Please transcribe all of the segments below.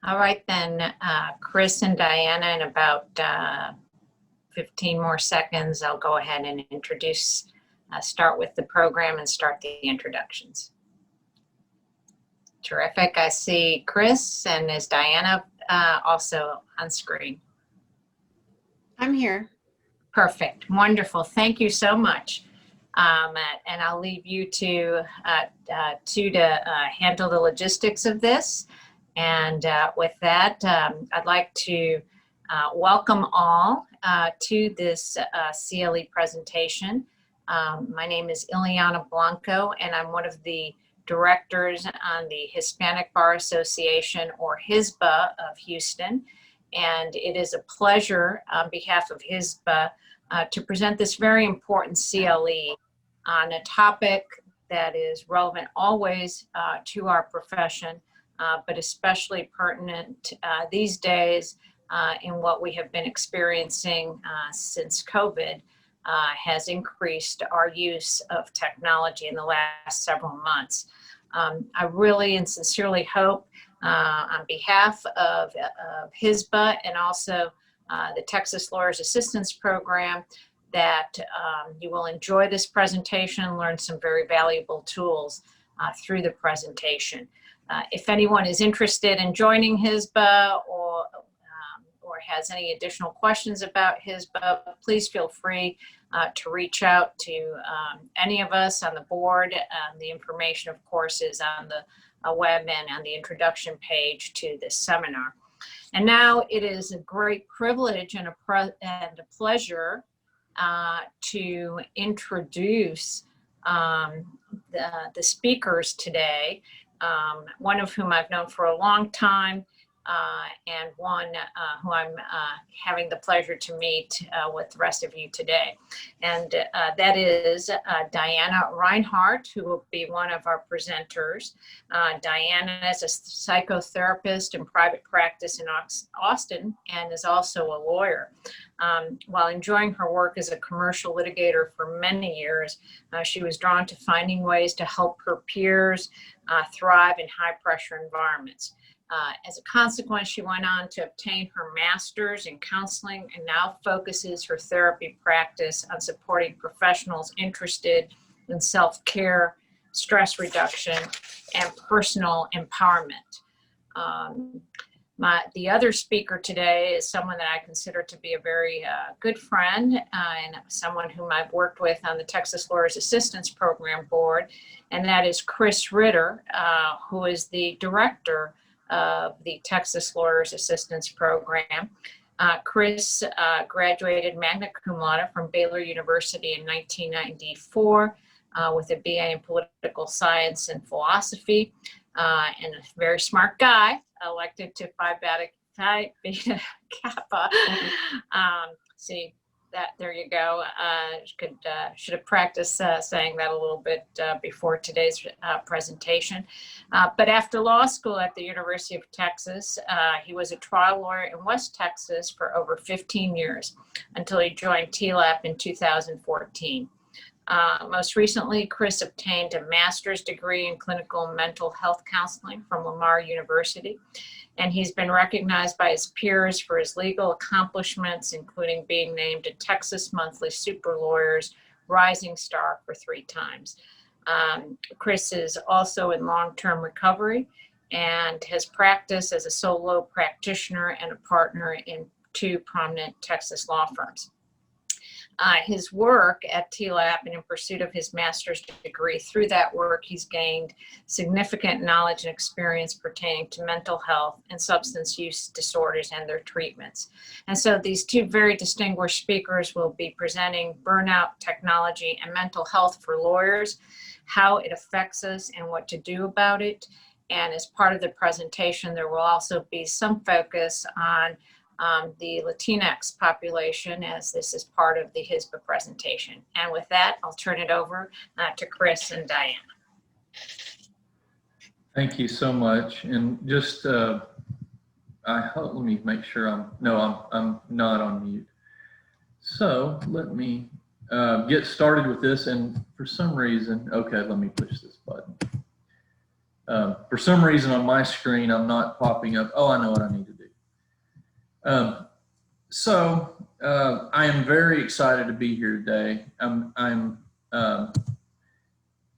All right, then, Chris and Diana, in about 15 more seconds, I'll go ahead and introduce, start with the program and start the introductions. Terrific. I see Chris, and is Diana also on screen? I'm here. Perfect. Wonderful. Thank you so much. And I'll leave you to handle the logistics of this. And with that, I'd like to welcome all to this CLE presentation. My name is Ileana Blanco, and I'm one of the directors on the Hispanic Bar Association, or HISBA, of Houston. And it is a pleasure on behalf of HISBA to present this very important CLE on a topic that is relevant always to our profession, but especially pertinent these days in what we have been experiencing since COVID has increased our use of technology in the last several months. I really and sincerely hope on behalf of HISBA and also the Texas Lawyers Assistance Program that you will enjoy this presentation and learn some very valuable tools through the presentation. If anyone is interested in joining HISBA or has any additional questions about HISBA, please feel free to reach out to any of us on the board. The information, of course, is on the web and on the introduction page to this seminar. And now it is a great privilege and a pleasure to introduce the speakers today, one of whom I've known for a long time, and one who I'm having the pleasure to meet with the rest of you today. And that is Diana Reinhardt, who will be one of our presenters. Diana is a psychotherapist in private practice in Austin and is also a lawyer. While enjoying her work as a commercial litigator for many years, she was drawn to finding ways to help her peers thrive in high-pressure environments. As a consequence, she went on to obtain her master's in counseling and now focuses her therapy practice on supporting professionals interested in self-care, stress reduction, and personal empowerment. The other speaker today is someone that I consider to be a very good friend and someone whom I've worked with on the Texas Lawyers Assistance Program board, and that is Chris Ritter, who is the director of the Texas Lawyers Assistance Program. Chris graduated magna cum laude from Baylor University in 1994 with a BA in political science and philosophy, and a very smart guy, elected to Phi Beta Kappa. See that, there you go. Should have practiced saying that a little bit before today's presentation. But after law school at the University of Texas, he was a trial lawyer in West Texas for over 15 years until he joined TLAP in 2014. Most recently, Chris obtained a master's degree in clinical mental health counseling from Lamar University, and he's been recognized by his peers for his legal accomplishments, including being named a Texas Monthly Super Lawyers Rising Star for 3 times. Chris is also in long-term recovery and has practiced as a solo practitioner and a partner in 2 prominent Texas law firms. His work at TLAP and in pursuit of his master's degree, through that work, he's gained significant knowledge and experience pertaining to mental health and substance use disorders and their treatments. And so these 2 very distinguished speakers will be presenting burnout, technology, and mental health for lawyers, how it affects us and what to do about it. And as part of the presentation, there will also be some focus on the Latinx population, as this is part of the HISBA presentation. And with that, I'll turn it over to Chris and Diana. Thank you so much. And just, let me make sure I'm not on mute. So let me get started with this. And for some reason, okay, let me push this button. For some reason on my screen, I'm not popping up. Oh, I know what I need to do. I am very excited to be here today. I'm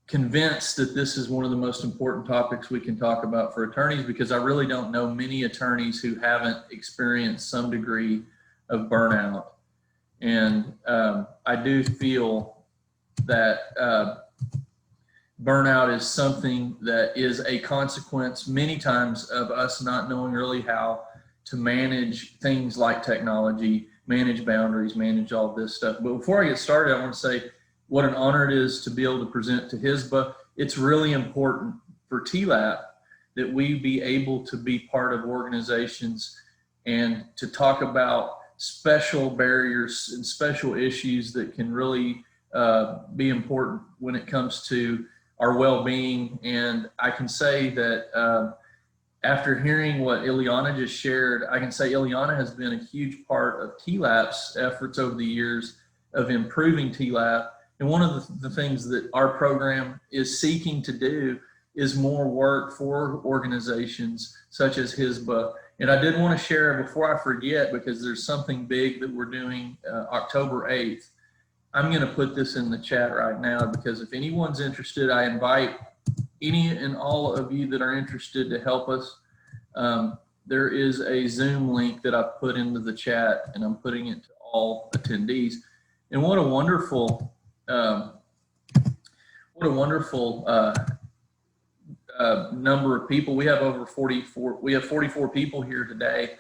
convinced that this is one of the most important topics we can talk about for attorneys, because I really don't know many attorneys who haven't experienced some degree of burnout. And I do feel that burnout is something that is a consequence many times of us not knowing really how to manage things like technology, manage boundaries, manage all this stuff. But before I get started, I want to say what an honor it is to be able to present to HISBA. It's really important for TLAP that we be able to be part of organizations and to talk about special barriers and special issues that can really be important when it comes to our well-being. And I can say that after hearing what Ileana just shared, I can say Ileana has been a huge part of TLAP's efforts over the years of improving TLAP. And one of the things that our program is seeking to do is more work for organizations such as HISBA. And I did want to share before I forget, because there's something big that we're doing October 8th. I'm going to put this in the chat right now, because if anyone's interested, I invite any and all of you that are interested to help us. There is a Zoom link that I put into the chat, and I'm putting it to all attendees. And what a wonderful number of people. We have over 44. We have 44 people here today.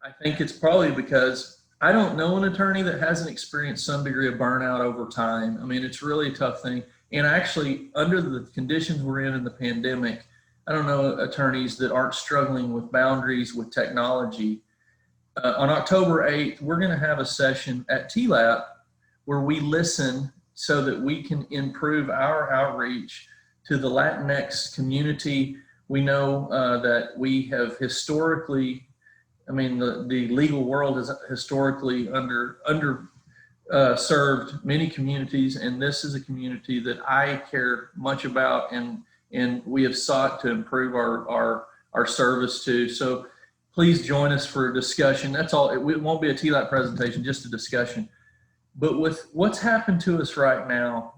I think it's probably because I don't know an attorney that hasn't experienced some degree of burnout over time. I mean, it's really a tough thing. And actually, under the conditions we're in the pandemic, I don't know attorneys that aren't struggling with boundaries with technology. On October 8th, we're going to have a session at TLAP where we listen so that we can improve our outreach to the Latinx community. We know that we have historically, I mean, the legal world has historically served many communities, and this is a community that I care much about, and we have sought to improve our service to. So please join us for a discussion. That's all. It won't be a TLAP presentation, just a discussion. But with what's happened to us right now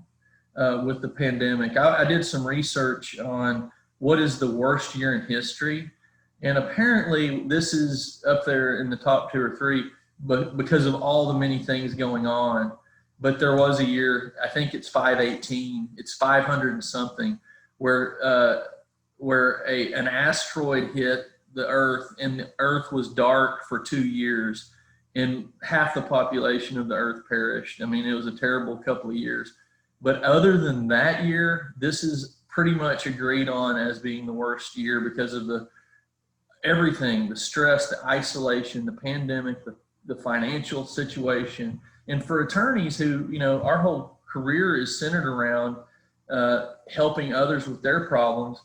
with the pandemic, I did some research on what is the worst year in history. And apparently this is up there in the top 2 or 3, but because of all the many things going on. But there was a year, I think it's 518, it's 500 and something, where an asteroid hit the Earth, and the Earth was dark for 2 years, and half the population of the Earth perished. I mean, it was a terrible couple of years. But other than that year, this is pretty much agreed on as being the worst year because of everything, the stress, the isolation, the pandemic, the financial situation. And for attorneys who, you know, our whole career is centered around helping others with their problems,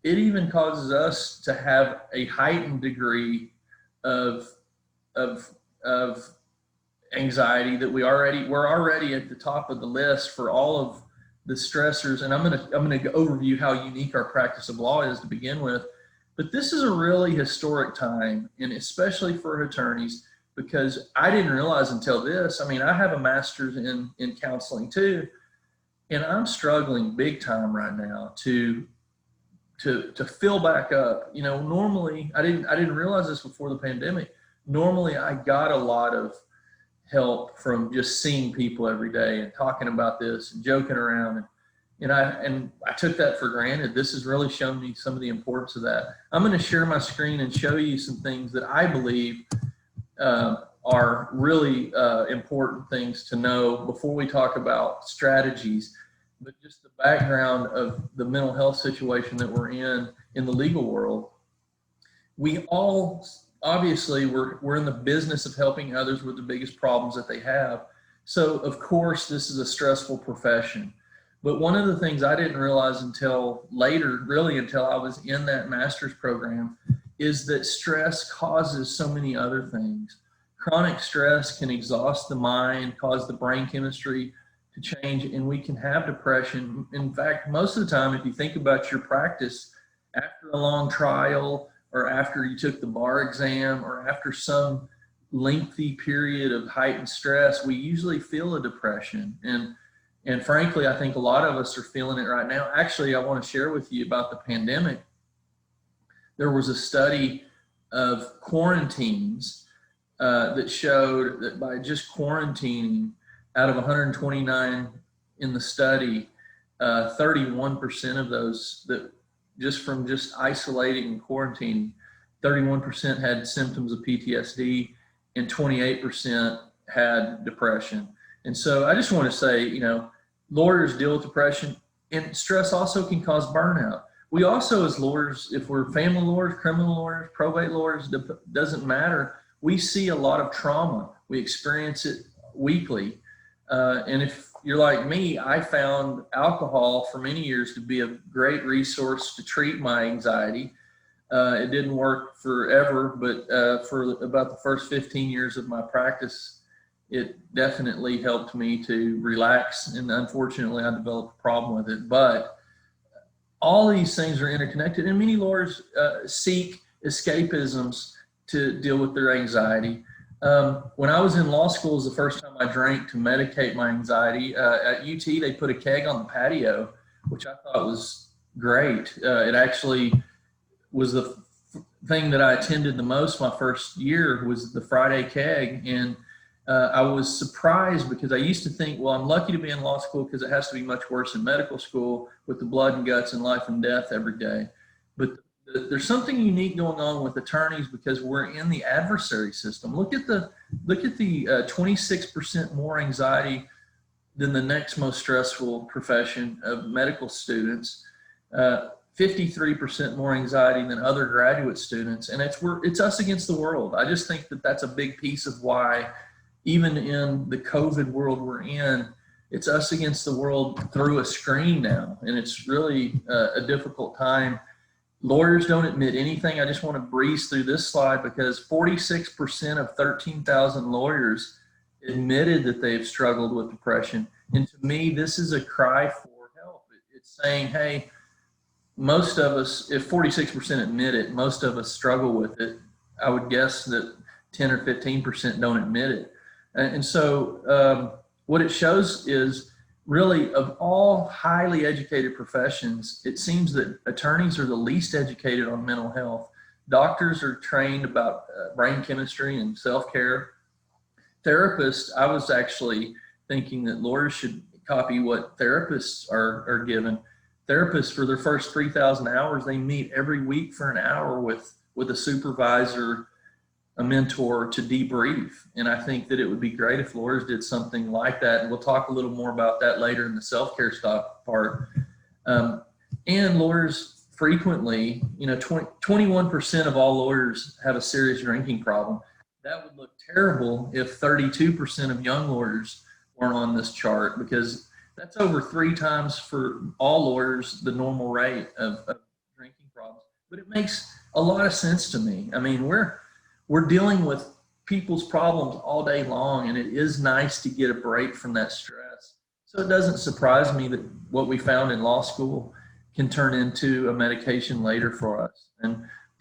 it even causes us to have a heightened degree of anxiety that we're already at the top of the list for all of the stressors. And I'm gonna overview how unique our practice of law is to begin with. But this is a really historic time, and especially for attorneys, because I didn't realize until this. I mean, I have a master's in counseling too, and I'm struggling big time right now to fill back up. You know, normally I didn't realize this before the pandemic. Normally I got a lot of help from just seeing people every day and talking about this and joking around, and I took that for granted. This has really shown me some of the importance of that. I'm going to share my screen and show you some things that I believe are really important things to know before we talk about strategies, but just the background of the mental health situation that we're in the legal world. We all, obviously, we're in the business of helping others with the biggest problems that they have. So of course, this is a stressful profession. But one of the things I didn't realize until later, really until I was in that master's program, is that stress causes so many other things. Chronic stress can exhaust the mind, cause the brain chemistry to change, and we can have depression. In fact, most of the time, if you think about your practice, after a long trial, or after you took the bar exam, or after some lengthy period of heightened stress, we usually feel a depression. And frankly, I think a lot of us are feeling it right now. Actually, I want to share with you about the pandemic. There was a study of quarantines that showed that by just quarantining, out of 129 in the study, 31% of those, that just from just isolating and quarantining, 31% had symptoms of PTSD and 28% had depression. And so I just want to say, you know, lawyers deal with depression, and stress also can cause burnout. We also, as lawyers, if we're family lawyers, criminal lawyers, probate lawyers, doesn't matter, we see a lot of trauma. We experience it weekly. And if you're like me, I found alcohol for many years to be a great resource to treat my anxiety. It didn't work forever, but for about the first 15 years of my practice, it definitely helped me to relax. And unfortunately, I developed a problem with it. But all these things are interconnected, and many lawyers seek escapisms to deal with their anxiety. When I was in law school, it was the first time I drank to medicate my anxiety. At UT, they put a keg on the patio, which I thought was great. It actually was the thing that I attended the most my first year, was the Friday keg. And I was surprised, because I used to think, well, I'm lucky to be in law school because it has to be much worse in medical school with the blood and guts and life and death every day. But there's something unique going on with attorneys, because we're in the adversary system. Look at the 26% more anxiety than the next most stressful profession of medical students. 53% more anxiety than other graduate students, and it's us against the world. I just think that that's a big piece of why, even in the COVID world we're in, it's us against the world through a screen now, and it's really a difficult time. Lawyers don't admit anything. I just want to breeze through this slide, because 46% of 13,000 lawyers admitted that they've struggled with depression. And to me, this is a cry for help. It's saying, hey, most of us, if 46% admit it, most of us struggle with it. I would guess that 10 or 15% don't admit it. And so what it shows is, really, of all highly educated professions, it seems that attorneys are the least educated on mental health. Doctors are trained about brain chemistry and self-care. Therapists, I was actually thinking that lawyers should copy what therapists are given. Therapists, for their first 3,000 hours, they meet every week for an hour with a supervisor, a mentor, to debrief. And I think that it would be great if lawyers did something like that. And we'll talk a little more about that later in the self-care stop part. And lawyers frequently, 21% of all lawyers have a serious drinking problem. That would look terrible if 32% of young lawyers weren't on this chart, because that's over 3 times for all lawyers the normal rate of drinking problems. But it makes a lot of sense to me. I mean, we're dealing with people's problems all day long, and it is nice to get a break from that stress. So it doesn't surprise me that what we found in law school can turn into a medication later for us.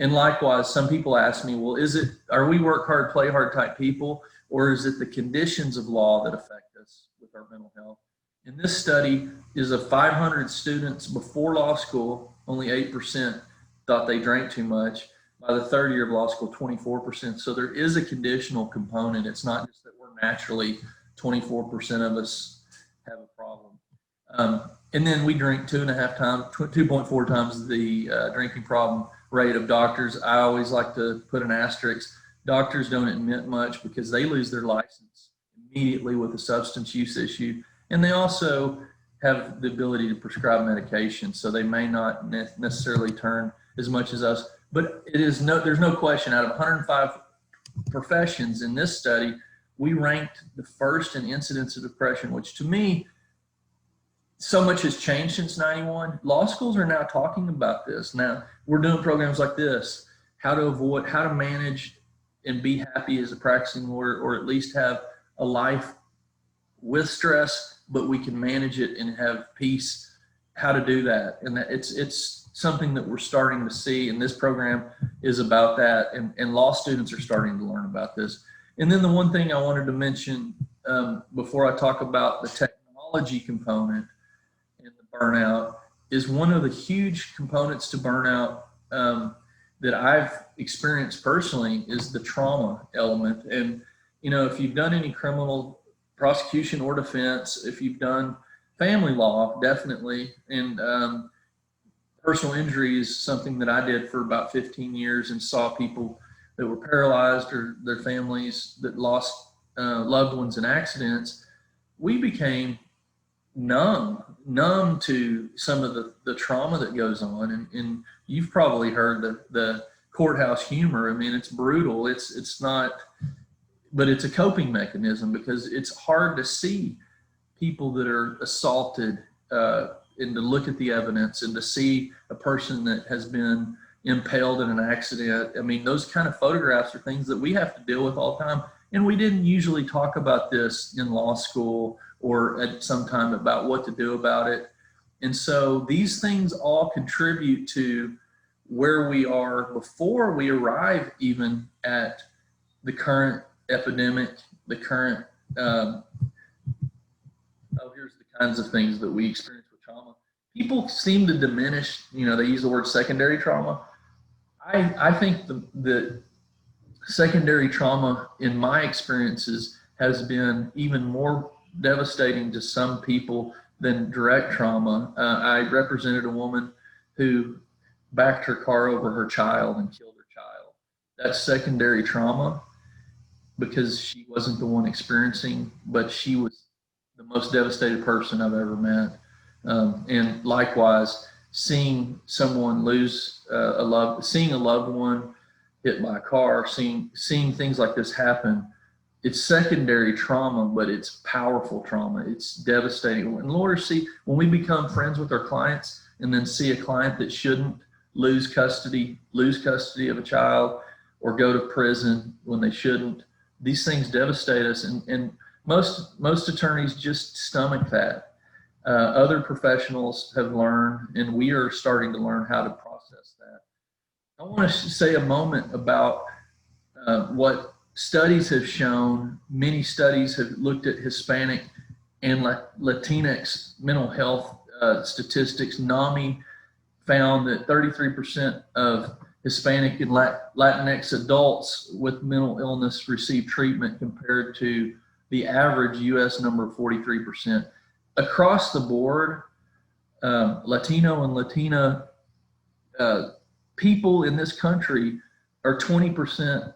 And likewise, some people ask me, well, are we work hard, play hard type people, or is it the conditions of law that affect us with our mental health? And this study is of 500 students before law school, only 8% thought they drank too much. By the third year of law school, 24%. So there is a conditional component. It's not just that we're naturally 24% of us have a problem. And then we drink 2.4 times the drinking problem rate of doctors. I always like to put an asterisk. Doctors don't admit much, because they lose their license immediately with a substance use issue. And they also have the ability to prescribe medication. So they may not necessarily turn as much as us. But there's no question, out of 105 professions in this study, we ranked the first in incidence of depression, which to me, so much has changed since 91. Law schools are now talking about this. Now we're doing programs like this, how to manage and be happy as a practicing lawyer, or at least have a life with stress, but we can manage it and have peace how to do that. And that it's something that we're starting to see, and this program is about that, and law students are starting to learn about this. And then the one thing I wanted to mention before I talk about the technology component in the burnout is one of the huge components to burnout that I've experienced personally is the trauma element. And, you know, if you've done any criminal prosecution or defense, if you've done family law, definitely, and personal injury is something that I did for about 15 years and saw people that were paralyzed or their families that lost loved ones in accidents. We became numb to some of the trauma that goes on. And you've probably heard the courthouse humor. I mean, it's brutal. It's not, but it's a coping mechanism because it's hard to see people that are assaulted and to look at the evidence and to see a person that has been impaled in an accident. I mean, those kind of photographs are things that we have to deal with all the time. And we didn't usually talk about this in law school or at some time about what to do about it. And so these things all contribute to where we are before we arrive even at the current epidemic, the current, here's the kinds of things that we experience with trauma. People seem to diminish, you know, they use the word secondary trauma. I think the secondary trauma in my experiences has been even more devastating to some people than direct trauma. I represented a woman who backed her car over her child and killed her child. That's secondary trauma because she wasn't the one experiencing, but she was the most devastated person I've ever met. And likewise, seeing someone lose seeing a loved one hit by a car, seeing things like this happen, it's secondary trauma, but it's powerful trauma. It's devastating. And Lord, see, when we become friends with our clients and then see a client that shouldn't lose custody of a child or go to prison when they shouldn't, these things devastate us. And most attorneys just stomach that. Other professionals have learned, and we are starting to learn how to process that. I want to say a moment about what studies have shown. Many studies have looked at Hispanic and Latinx mental health statistics. NAMI found that 33% of Hispanic and Latinx adults with mental illness receive treatment compared to the average U.S. number of 43%. Across the board, Latino and Latina people in this country are 20%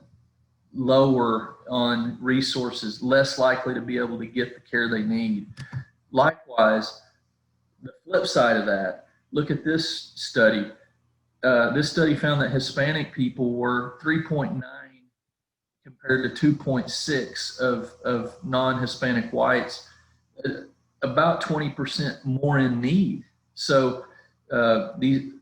lower on resources, less likely to be able to get the care they need. Likewise, the flip side of that, look at this study. This study found that Hispanic people were 3.9 compared to 2.6 of non-Hispanic whites, about 20% more in need. So the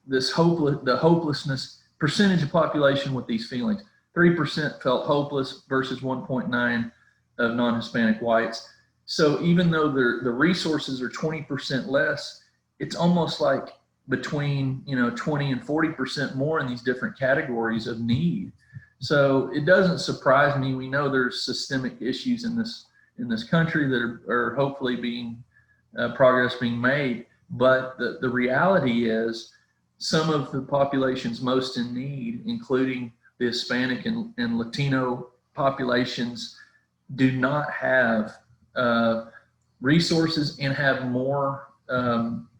hopelessness percentage of population with these feelings, 3% felt hopeless versus 1.9 of non-Hispanic whites. So even though the resources are 20% less, it's almost like between 20 and 40% more in these different categories of need. So it doesn't surprise me. We know there's systemic issues in this country that are hopefully being progress being made. But the reality is some of the populations most in need, including the Hispanic and Latino populations, do not have resources and have more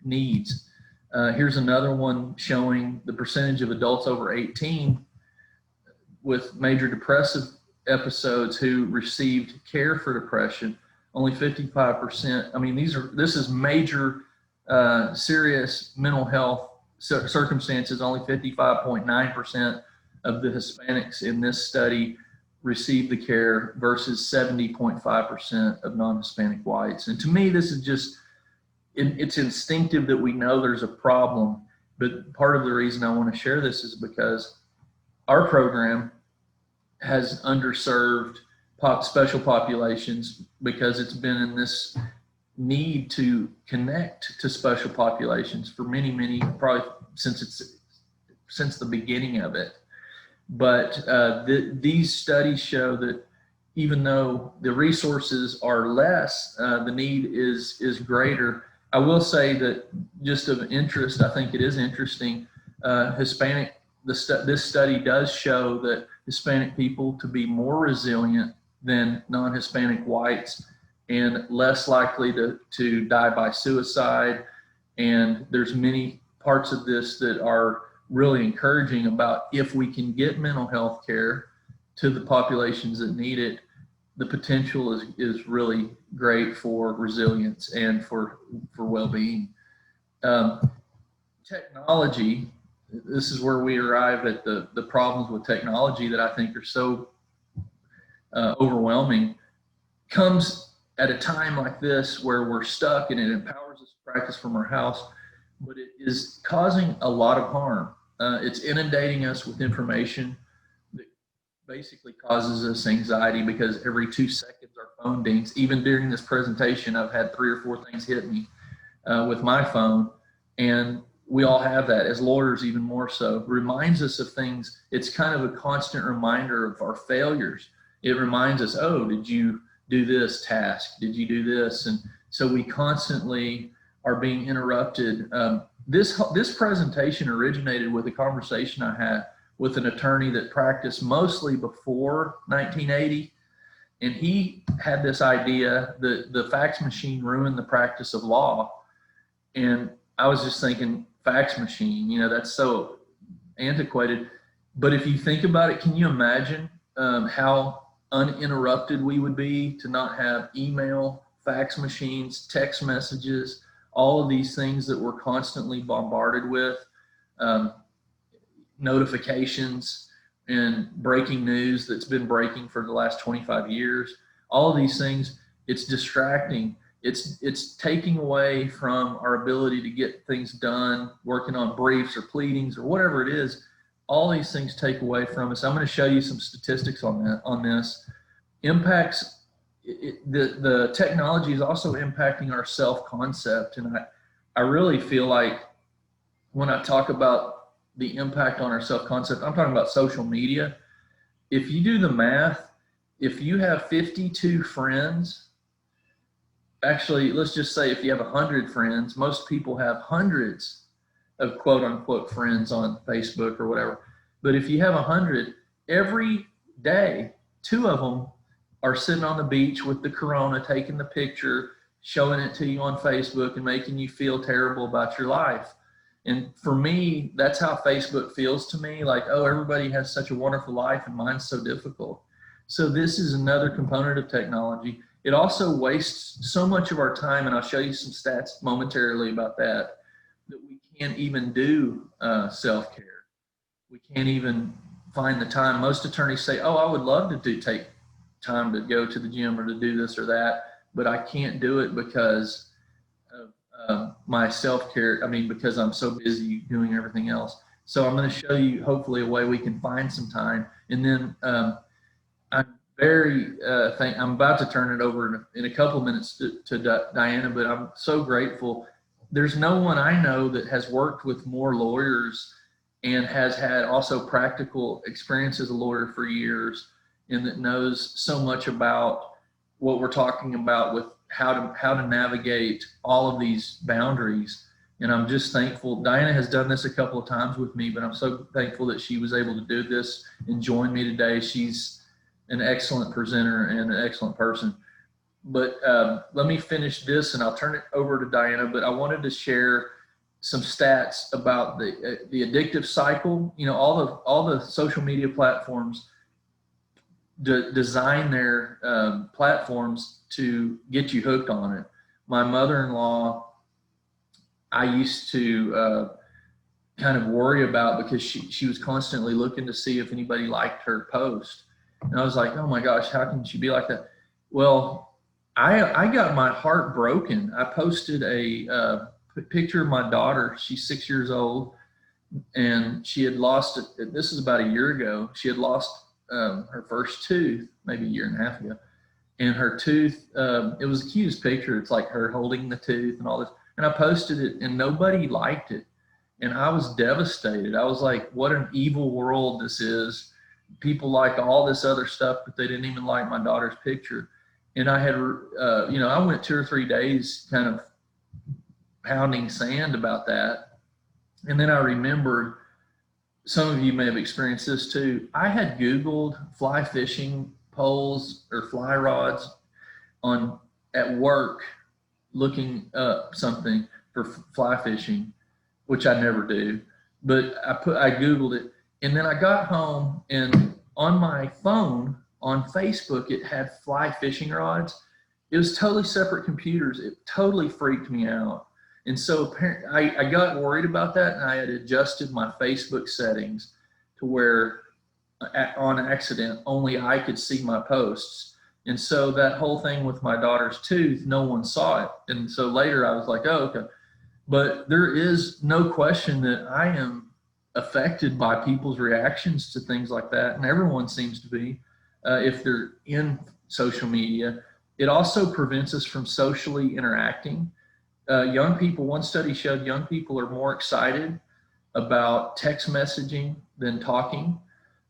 needs. Here's another one showing the percentage of adults over 18 with major depressive episodes who received care for depression. Only 55%. I mean, this is major serious mental health circumstances. Only 55.9% of the Hispanics in this study received the care versus 70.5% of non-Hispanic whites. And to me, this is just, it's instinctive that we know there's a problem. But part of the reason I want to share this is because our program has underserved special populations because it's been in this need to connect to special populations for many, probably since the beginning of it. But these studies show that even though the resources are less, the need is greater. I will say that, just of interest, I think it is interesting, this study does show that Hispanic people to be more resilient than non-Hispanic whites and less likely to die by suicide. And there's many parts of this that are really encouraging about, if we can get mental health care to the populations that need it, the potential is really great for resilience and for well-being. Technology, this is where we arrive at the problems with technology that I think are so overwhelming, comes at a time like this where we're stuck, and it empowers us to practice from our house, but it is causing a lot of harm. It's inundating us with information that basically causes us anxiety, because every 2 seconds our phone dings. Even during this presentation, I've had 3 or 4 things hit me with my phone, and we all have that. As lawyers, even more so. It reminds us of things. It's kind of a constant reminder of our failures. It reminds us, oh, did you do this task? Did you do this? And so we constantly are being interrupted. This presentation originated with a conversation I had with an attorney that practiced mostly before 1980. And he had this idea that the fax machine ruined the practice of law. And I was just thinking, fax machine, that's so antiquated. But if you think about it, can you imagine how uninterrupted we would be to not have email, fax machines, text messages, all of these things that we're constantly bombarded with, notifications and breaking news that's been breaking for the last 25 years. All of these things, it's distracting. It's taking away from our ability to get things done, working on briefs or pleadings or whatever it is. All these things take away from us. I'm going to show you some statistics on this. Impacts, the technology is also impacting our self-concept. And I really feel like when I talk about the impact on our self-concept, I'm talking about social media. If you do the math, if you have 52 friends, actually, let's just say if you have 100 friends, most people have hundreds of quote unquote friends on Facebook or whatever. But if you have 100, every day, 2 of them are sitting on the beach with the Corona, taking the picture, showing it to you on Facebook and making you feel terrible about your life. And for me, that's how Facebook feels to me. Like, oh, everybody has such a wonderful life and mine's so difficult. So this is another component of technology. It also wastes so much of our time, and I'll show you some stats momentarily about that we can't even do self-care. We can't even find the time. Most attorneys say, oh, I would love to take time to go to the gym or to do this or that, but I can't do it because of my self-care. Because I'm so busy doing everything else. So I'm going to show you hopefully a way we can find some time. And then I'm about to turn it over in a couple minutes to Diana, but I'm so grateful. There's no one I know that has worked with more lawyers and has had also practical experience as a lawyer for years, and that knows so much about what we're talking about with how to navigate all of these boundaries. And I'm just thankful. Diana has done this a couple of times with me, but I'm so thankful that she was able to do this and join me today. She's an excellent presenter and an excellent person. But let me finish this and I'll turn it over to Diana. But I wanted to share some stats about the addictive cycle. All the social media platforms design their platforms to get you hooked on it. My mother-in-law, I used to kind of worry about, because she was constantly looking to see if anybody liked her post. And I was like, oh my gosh, how can she be like that? Well, I got my heart broken. I posted a picture of my daughter. She's 6 years old, and she had lost it. This is about a year ago. She had lost her first tooth, maybe a year and a half ago. and her tooth, it was the cutest picture. It's like her holding the tooth and all this. And I posted it and nobody liked it. And I was devastated. I was like, what an evil world this is. People like all this other stuff, but they didn't even like my daughter's picture. And I had, I went 2 or 3 days kind of pounding sand about that. And then I remembered, some of you may have experienced this too. I had Googled fly fishing poles or fly rods at work, looking up something for fly fishing, which I never do. But I Googled it, and then I got home, and on my phone on Facebook it had fly fishing rods. It was totally separate computers. It totally freaked me out. And so I got worried about that, and I had adjusted my Facebook settings to where on accident only I could see my posts. And so that whole thing with my daughter's tooth, no one saw it. And so later I was like, oh, okay. But there is no question that I am affected by people's reactions to things like that. And everyone seems to be, if they're in social media. It also prevents us from socially interacting. Young people, one study showed young people are more excited about text messaging than talking.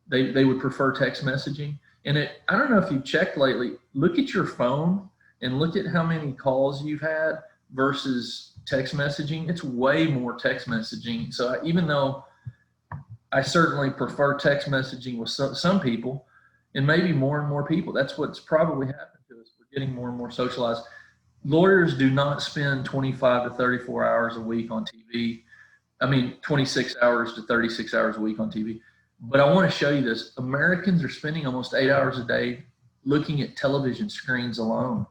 They would prefer text messaging. And I don't know if you've checked lately, look at your phone and look at how many calls you've had versus text messaging. It's way more text messaging. So even though I certainly prefer text messaging with some people, and maybe more and more people, that's what's probably happened to us. We're getting more and more socialized. Lawyers do not spend 25 to 34 hours a week on TV. 26 hours to 36 hours a week on TV. But I want to show you this. Americans are spending almost 8 hours a day looking at television screens alone.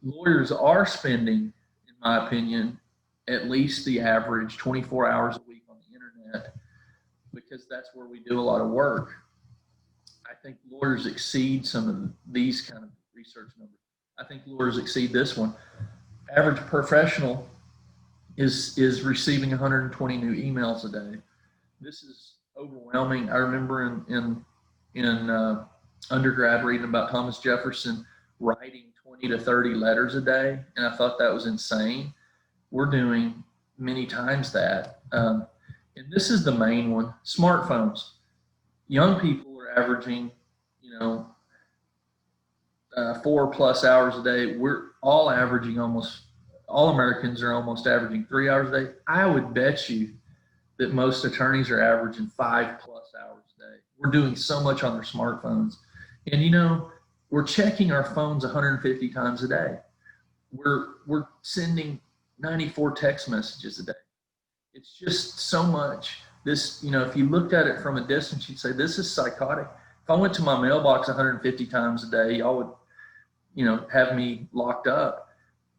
Lawyers are spending, in my opinion, at least the average 24 hours a week on the internet, because that's where we do a lot of work. I think lawyers exceed some of these kind of research numbers. I think lawyers exceed this one. Average professional is receiving 120 new emails a day. This is overwhelming. I remember in undergrad reading about Thomas Jefferson writing 20 to 30 letters a day, and I thought that was insane. We're doing many times that. And this is the main one, smartphones. Young people are averaging, 4+ hours a day. We're all averaging all Americans are almost averaging 3 hours a day. I would bet you that most attorneys are averaging 5+ hours a day. We're doing so much on their smartphones. And we're checking our phones 150 times a day. We're sending 94 text messages a day. It's just so much. This, if you looked at it from a distance, you'd say, this is psychotic. If I went to my mailbox 150 times a day, y'all would, have me locked up.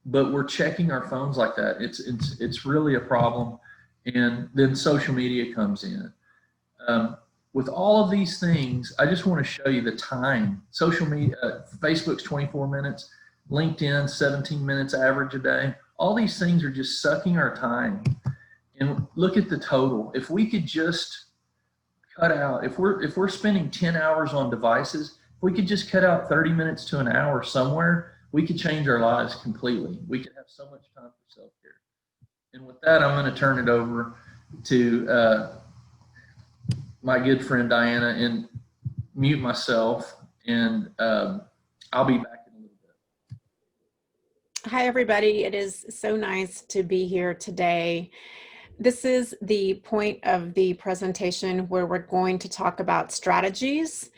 But we're checking our phones like that. It's really a problem. And then social media comes in. With all of these things, I just want to show you the time. Social media, Facebook's 24 minutes, LinkedIn, 17 minutes average a day. All these things are just sucking our time. And look at the total. If we could just cut out, if we're spending 10 hours on devices, if we could just cut out 30 minutes to an hour somewhere, we could change our lives completely. We could have so much time for self-care. And with that, I'm going to turn it over to my good friend Diana and mute myself, and I'll be back in a little bit. Hi, everybody. It is so nice to be here today. This is the point of the presentation where we're going to talk about strategies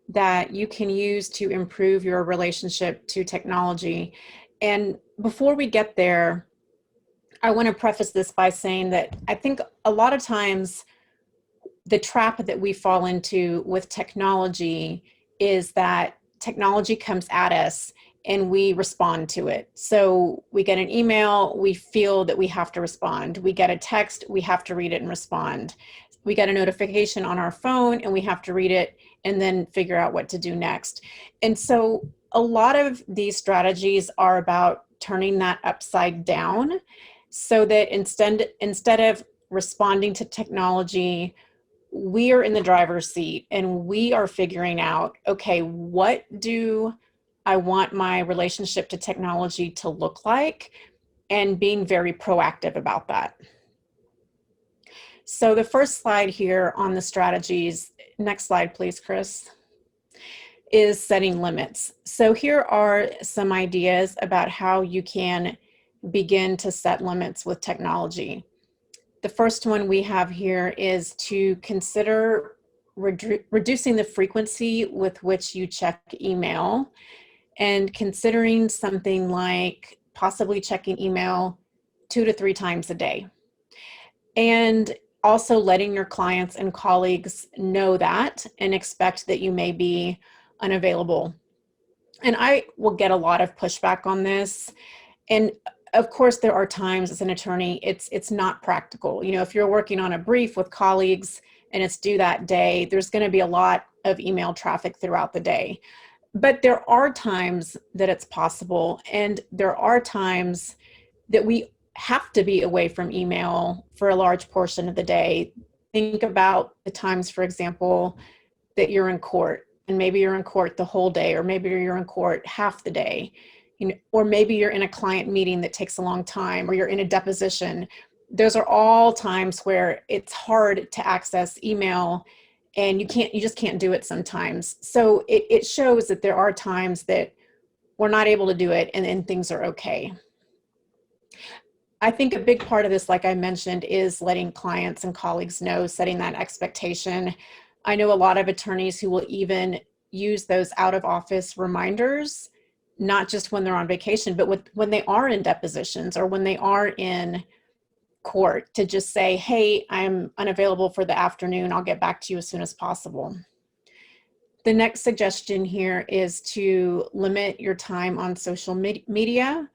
that you can use to improve your relationship to technology. And before we get there, I want to preface this by saying that I think a lot of times the trap that we fall into with technology is that technology comes at us and we respond to it. So we get an email, we feel that we have to respond. We get a text, we have to read it and respond. We get a notification on our phone and we have to read it and then figure out what to do next. And so a lot of these strategies are about turning that upside down so that instead of responding to technology, we are in the driver's seat and we are figuring out, okay, what do I want my relationship to technology to look like, and being very proactive about that. So the first slide here on the strategies, next slide, please, Chris, is setting limits. So here are some ideas about how you can begin to set limits with technology. The first one we have here is to consider reducing the frequency with which you check email, and considering something like possibly checking email 2 to 3 times a day. And also letting your clients and colleagues know that and expect that you may be unavailable. And I will get a lot of pushback on this. And of course, there are times as an attorney, it's not practical. You know, if you're working on a brief with colleagues and it's due that day, there's going to be a lot of email traffic throughout the day. But there are times that it's possible, and there are times that we have to be away from email for a large portion of the day. Think about the times, for example, that you're in court, and maybe you're in court the whole day, or maybe you're in court half the day, you know, or maybe you're in a client meeting that takes a long time, or you're in a deposition. Those are all times where it's hard to access email, and you just can't do it sometimes. So it shows that there are times that we're not able to do it, and things are okay. I think a big part of this, like I mentioned, is letting clients and colleagues know, setting that expectation. I know a lot of attorneys who will even use those out of office reminders, not just when they're on vacation, but when they are in depositions or when they are in court, to just say, hey, I'm unavailable for the afternoon. I'll get back to you as soon as possible. The next suggestion here is to limit your time on social media.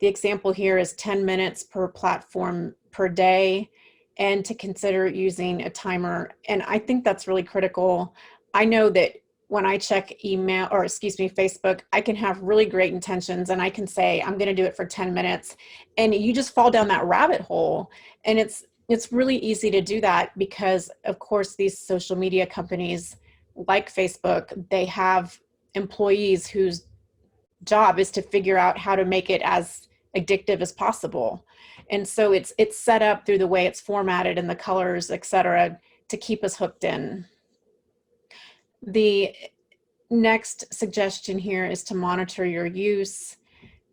The example here is 10 minutes per platform per day, and to consider using a timer. And I think that's really critical. I know that when I check Facebook, I can have really great intentions and I can say, I'm going to do it for 10 minutes. And you just fall down that rabbit hole. And it's really easy to do that because, of course, these social media companies like Facebook, they have employees whose job is to figure out how to make it as addictive as possible. And so it's set up through the way it's formatted and the colors, et cetera, to keep us hooked in. The next suggestion here is to monitor your use.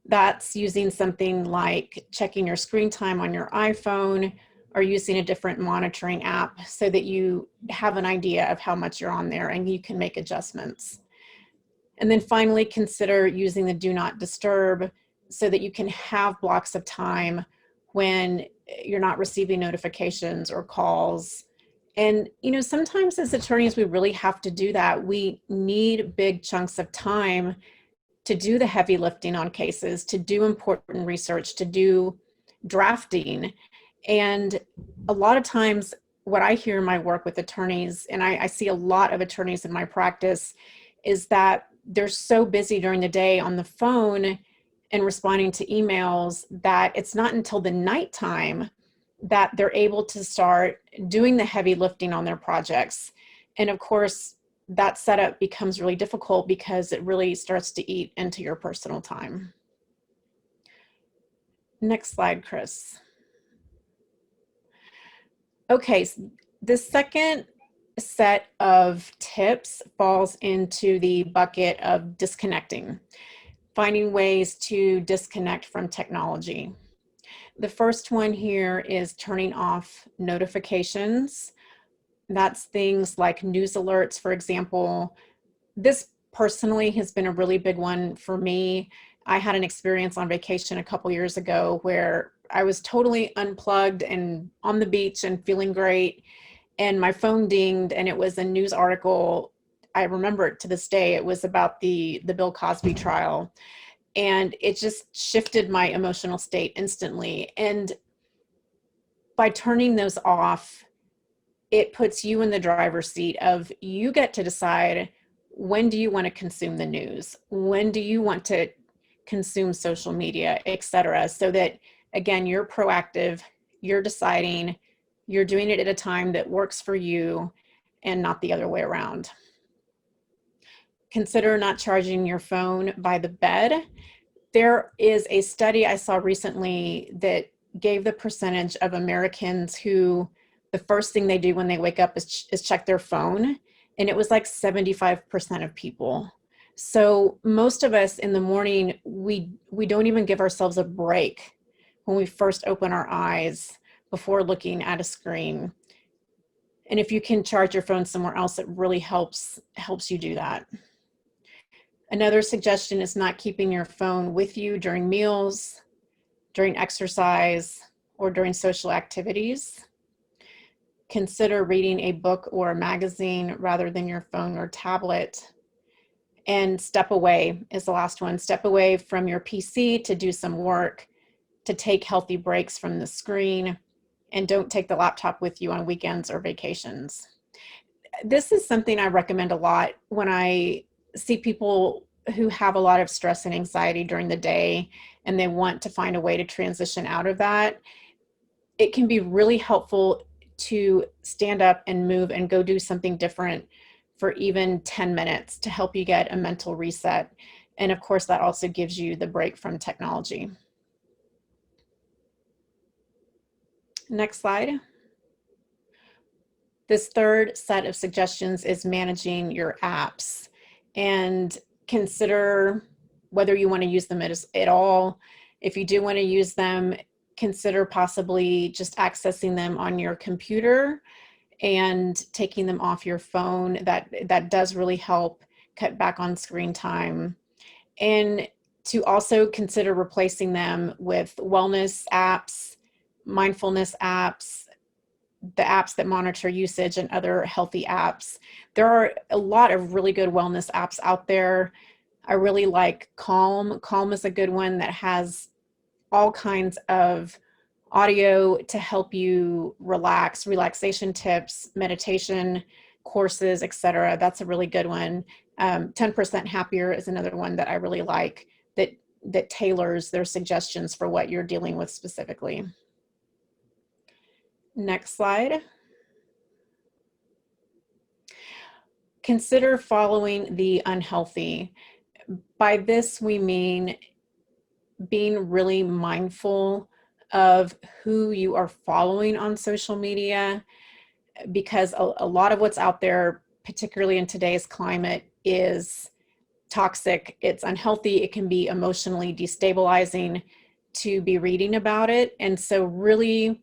That's using something like checking your screen time on your iPhone or using a different monitoring app so that you have an idea of how much you're on there and you can make adjustments. And then finally, consider using the do not disturb so that you can have blocks of time when you're not receiving notifications or calls. And, you know, sometimes as attorneys, we really have to do that. We need big chunks of time to do the heavy lifting on cases, to do important research, to do drafting. And a lot of times what I hear in my work with attorneys, and I see a lot of attorneys in my practice, is that they're so busy during the day on the phone and responding to emails that it's not until the nighttime that they're able to start doing the heavy lifting on their projects. And of course, that setup becomes really difficult because it really starts to eat into your personal time. Next slide, Chris. Okay, so the second set of tips falls into the bucket of disconnecting, finding ways to disconnect from technology. The first one here is turning off notifications. That's things like news alerts, for example. This personally has been a really big one for me. I had an experience on vacation a couple years ago where I was totally unplugged and on the beach and feeling great. And my phone dinged and it was a news article. I remember it to this day. It was about the Bill Cosby trial. And it just shifted my emotional state instantly. And by turning those off, it puts you in the driver's seat of, you get to decide, when do you want to consume the news? When do you want to consume social media, et cetera? So that, again, you're proactive, you're deciding, you're doing it at a time that works for you and not the other way around. Consider not charging your phone by the bed. There is a study I saw recently that gave the percentage of Americans who the first thing they do when they wake up is check their phone. And it was like 75% of people. So most of us in the morning, we don't even give ourselves a break when we first open our eyes before looking at a screen. And if you can charge your phone somewhere else, it really helps you do that. Another suggestion is not keeping your phone with you during meals, during exercise, or during social activities. Consider reading a book or a magazine rather than your phone or tablet. And step away is the last one. Step away from your PC to do some work, to take healthy breaks from the screen, and don't take the laptop with you on weekends or vacations. This is something I recommend a lot when I see people who have a lot of stress and anxiety during the day and they want to find a way to transition out of that. It can be really helpful to stand up and move and go do something different for even 10 minutes to help you get a mental reset. And of course, that also gives you the break from technology. Next slide. This third set of suggestions is managing your apps, and consider whether you want to use them at all. If you do want to use them, consider possibly just accessing them on your computer and taking them off your phone. That does really help cut back on screen time. And to also consider replacing them with wellness apps, mindfulness apps, the apps that monitor usage, and other healthy apps. There are a lot of really good wellness apps out there. I really like Calm. Calm is a good one that has all kinds of audio to help you relax, relaxation tips, meditation courses, etc. That's a really good one. 10% Happier is another one that I really like, that tailors their suggestions for what you're dealing with specifically. Next slide. Consider following the unhealthy. By this, we mean being really mindful of who you are following on social media, because a lot of what's out there, particularly in today's climate, is toxic. It's unhealthy. It can be emotionally destabilizing to be reading about it. And so really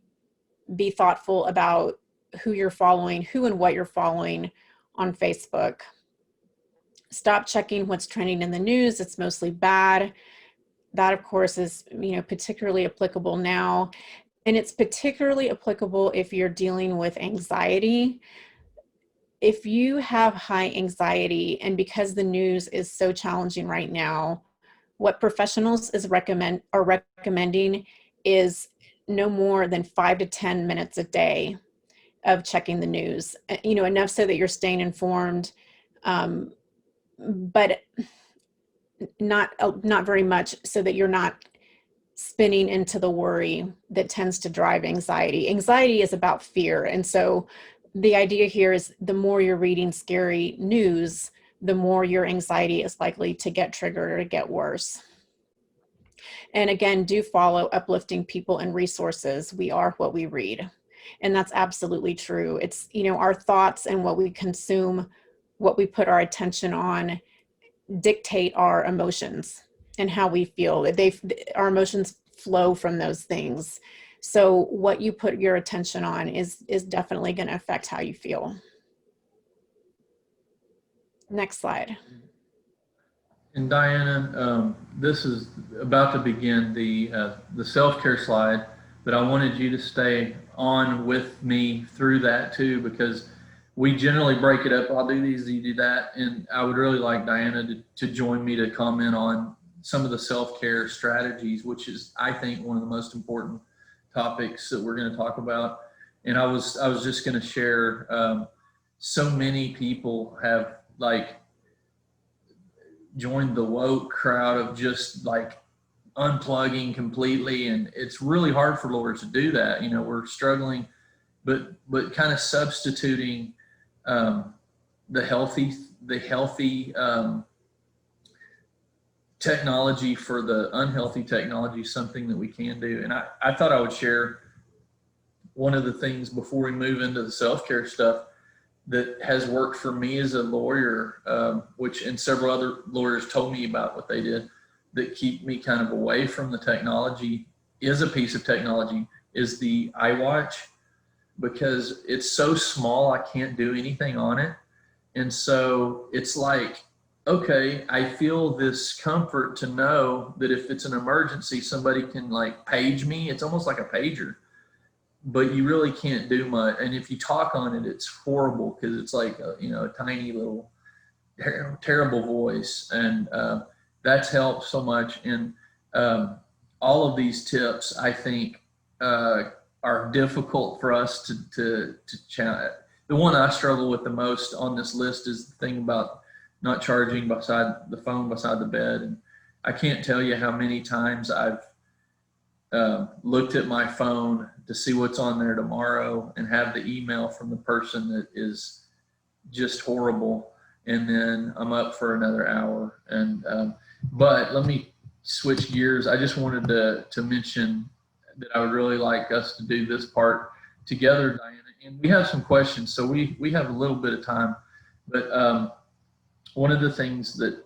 be thoughtful about who you're following, who and what you're following on Facebook. Stop checking what's trending in the news. It's mostly bad. That, of course, is particularly applicable now. And it's particularly applicable if you're dealing with anxiety. If you have high anxiety, and because the news is so challenging right now, what professionals are recommending is no more than 5 to 10 minutes a day of checking the news, enough so that you're staying informed, but not very much so that you're not spinning into the worry that tends to drive anxiety. Anxiety is about fear. And so the idea here is the more you're reading scary news, the more your anxiety is likely to get triggered or to get worse. And again, do follow uplifting people and resources. We are what we read. And that's absolutely true. It's, our thoughts and what we consume, what we put our attention on, dictate our emotions and how we feel. Our emotions flow from those things. So what you put your attention on is definitely going to affect how you feel. Next slide. And Diana, this is about to begin the self-care slide, but I wanted you to stay on with me through that too, because we generally break it up. I'll do these, you do that. And I would really like Diana to join me to comment on some of the self-care strategies, which is, I think, one of the most important topics that we're going to talk about. And I was just going to share, so many people have joined the woke crowd of just unplugging completely, and it's really hard for Laura to do that. We're struggling, but kind of substituting the healthy the healthy technology for the unhealthy technology something that we can do. And I thought I would share one of the things before we move into the self-care stuff that has worked for me as a lawyer, which and several other lawyers told me about what they did that keep me kind of away from the technology, is a piece of technology, is the iWatch, because it's so small I can't do anything on it. And so it's like, okay, I feel this comfort to know that if it's an emergency, somebody can like page me. It's almost like a pager, but you really can't do much. And if you talk on it, it's horrible because it's like a tiny little terrible voice. And that's helped so much. And all of these tips, I think, are difficult for us to challenge. The one I struggle with the most on this list is the thing about not charging beside the phone beside the bed. And I can't tell you how many times I've looked at my phone to see what's on there tomorrow and have the email from the person that is just horrible. And then I'm up for another hour. And but let me switch gears. I just wanted to mention that I would really like us to do this part together, Diana. And we have some questions, so we have a little bit of time. But one of the things that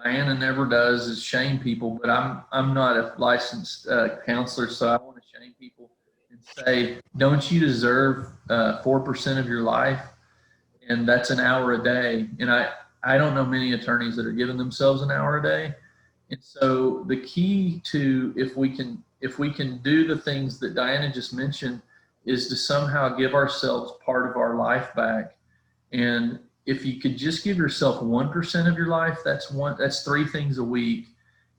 Diana never does is shame people, but I'm not a licensed counselor, so I want to shame people and say, don't you deserve 4% of your life? And that's an hour a day. And I don't know many attorneys that are giving themselves an hour a day. And so the key to if we can do the things that Diana just mentioned is to somehow give ourselves part of our life back. And if you could just give yourself 1% of your life, that's 3 things a week.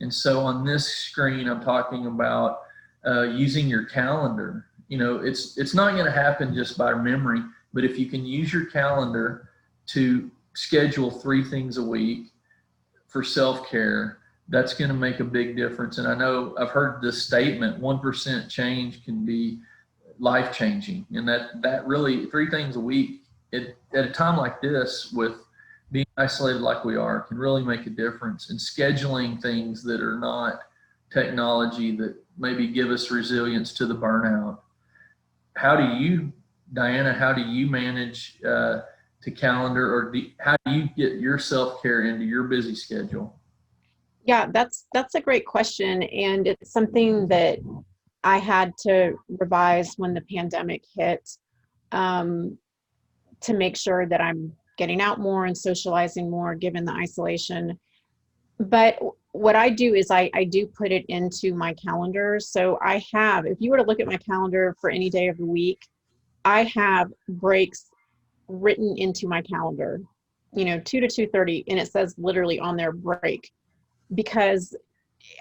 And so on this screen, I'm talking about using your calendar. It's not going to happen just by memory, but if you can use your calendar to schedule 3 things a week for self-care, that's going to make a big difference. And I know I've heard this statement, 1% change can be life-changing. And that really 3 things a week at a time like this, with being isolated like we are, can really make a difference. And scheduling things that are not technology that maybe give us resilience to the burnout. Diana, how do you manage to calendar, or how do you get your self-care into your busy schedule? Yeah, that's a great question. And it's something that I had to revise when the pandemic hit, to make sure that I'm getting out more and socializing more given the isolation. But what I do is I do put it into my calendar. So if you were to look at my calendar for any day of the week, I have breaks written into my calendar, 2 to 2:30, and it says literally on there break, because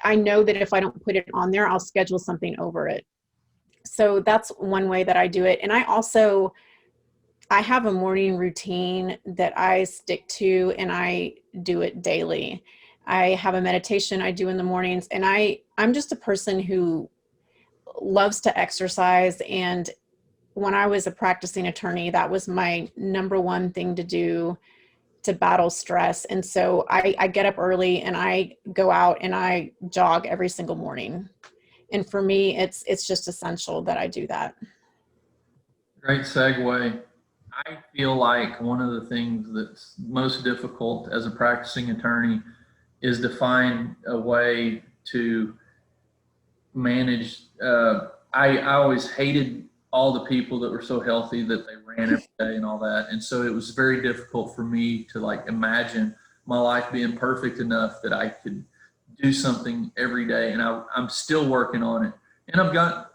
I know that if I don't put it on there, I'll schedule something over it. So that's one way that I do it. And I have a morning routine that I stick to, and I do it daily. I have a meditation I do in the mornings, and I'm just a person who loves to exercise. And when I was a practicing attorney, that was my number one thing to do to battle stress. And so I get up early and I go out and I jog every single morning. And for me, it's just essential that I do that. Great segue. I feel like one of the things that's most difficult as a practicing attorney is to find a way to manage. I always hated all the people that were so healthy that they ran every day and all that. And so it was very difficult for me to imagine my life being perfect enough that I could do something every day. And I'm still working on it. And I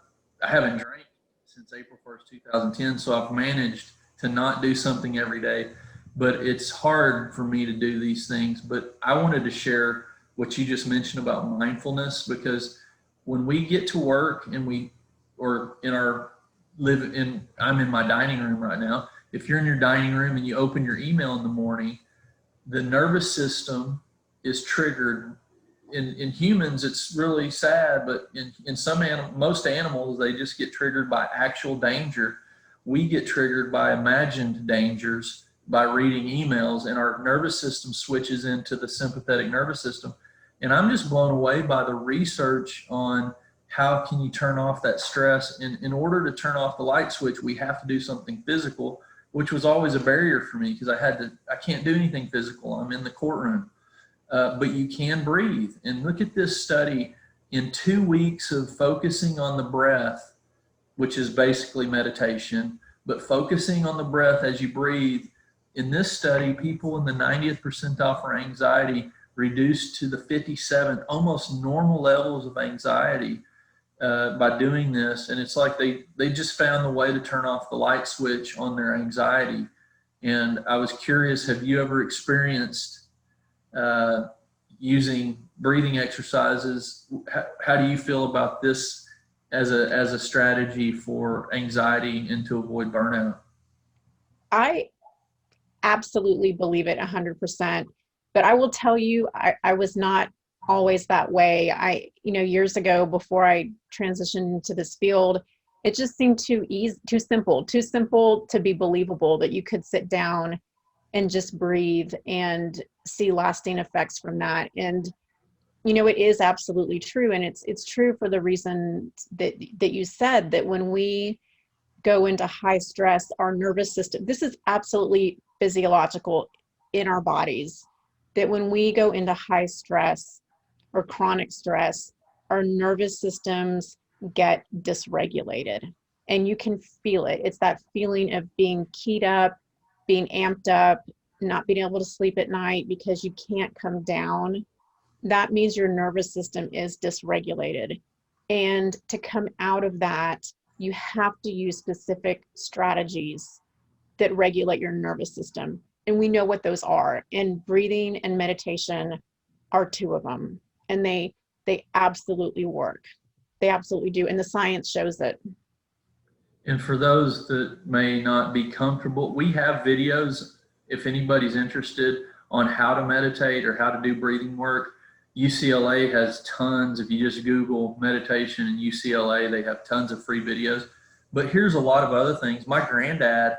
haven't drank since April 1st, 2010. So I've managed to not do something every day, but it's hard for me to do these things. But I wanted to share what you just mentioned about mindfulness, because when we get to work and I'm in my dining room right now. If you're in your dining room and you open your email in the morning, the nervous system is triggered. In humans, it's really sad, but in most animals, they just get triggered by actual danger. We get triggered by imagined dangers by reading emails, and our nervous system switches into the sympathetic nervous system. And I'm just blown away by the research on how can you turn off that stress. And in order to turn off the light switch, we have to do something physical, which was always a barrier for me because I can't do anything physical. I'm in the courtroom. But you can breathe. And look at this study. In 2 weeks of focusing on the breath, which is basically meditation, but focusing on the breath as you breathe, in this study, people in the 90th percentile for anxiety reduced to the 57th, almost normal levels of anxiety by doing this. And it's like they just found the way to turn off the light switch on their anxiety. And I was curious, have you ever experienced using breathing exercises? How do you feel about this as a strategy for anxiety and to avoid burnout? I absolutely believe it 100%. But I will tell you, I was not always that way. Years ago, before I transitioned into this field, it just seemed too simple to be believable that you could sit down and just breathe and see lasting effects from that. And it is absolutely true, and it's true for the reason that you said, that when we go into high stress, our nervous system, this is absolutely physiological in our bodies, that when we go into high stress or chronic stress, our nervous systems get dysregulated, and you can feel it. It's that feeling of being keyed up, being amped up, not being able to sleep at night because you can't come down. That means your nervous system is dysregulated. And to come out of that, you have to use specific strategies that regulate your nervous system. And we know what those are. And breathing and meditation are two of them. And they absolutely work. They absolutely do. And the science shows it. And for those that may not be comfortable, we have videos, if anybody's interested, on how to meditate or how to do breathing work. UCLA has tons. If you just Google meditation in UCLA, they have tons of free videos. But here's a lot of other things. My granddad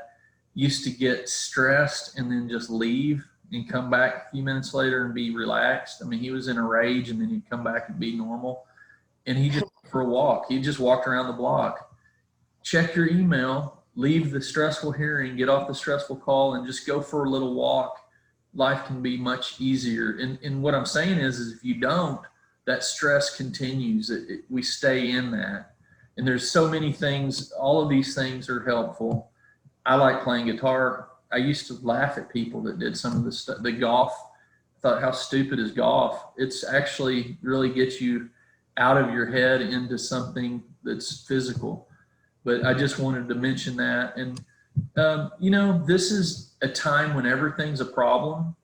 used to get stressed and then just leave and come back a few minutes later and be relaxed. I mean, he was in a rage and then he'd come back and be normal. And he just went for a walk. He just walked around the block. Check your email, leave the stressful hearing, get off the stressful call, and just go for a little walk. Life can be much easier. And what I'm saying is if you don't, that stress continues. We stay in that. And there's so many things. All of these things are helpful. I like playing guitar. I used to laugh at people that did some of the stuff. The golf, I thought, how stupid is golf? It's actually really gets you out of your head into something that's physical. But I just wanted to mention that. And this is a time when everything's a problem.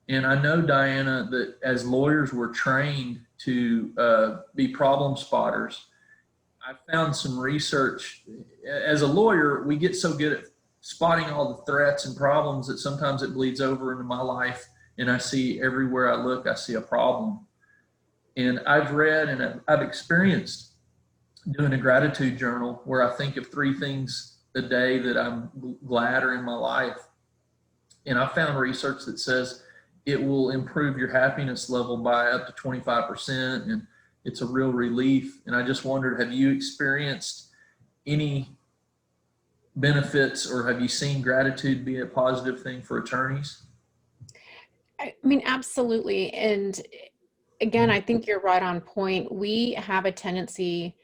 And I know, Diana, that as lawyers, we're trained to be problem spotters. I found some research. As a lawyer, we get so good at spotting all the threats and problems that sometimes it bleeds over into my life. And I see everywhere I look, I see a problem. And I've read and I've experienced doing a gratitude journal where I think of 3 things a day that I'm glad are in my life. And I found research that says it will improve your happiness level by up to 25%. And it's a real relief. And I just wondered, have you experienced any benefits, or have you seen gratitude be a positive thing for attorneys? I mean, absolutely. And again, I think you're right on point. We have a tendency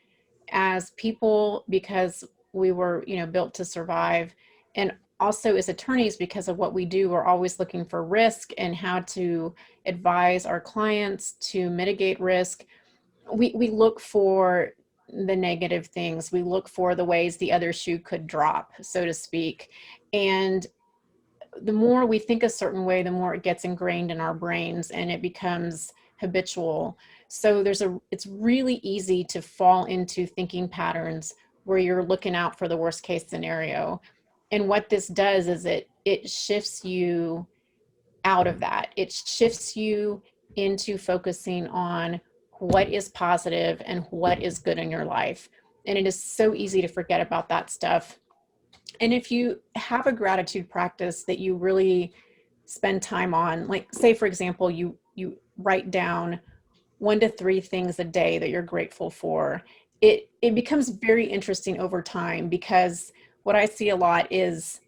as people, because we were, built to survive, and also as attorneys, because of what we do, we're always looking for risk and how to advise our clients to mitigate risk. We look for the negative things. We look for the ways the other shoe could drop, so to speak. And the more we think a certain way, the more it gets ingrained in our brains and it becomes habitual. So it's really easy to fall into thinking patterns where you're looking out for the worst case scenario. And what this does is it shifts you out of that. It shifts you into focusing on what is positive and what is good in your life. And it is so easy to forget about that stuff And if you have a gratitude practice that you really spend time on, like say, for example, you write down 1 to 3 things a day that you're grateful for, it becomes very interesting over time, because what I see a lot is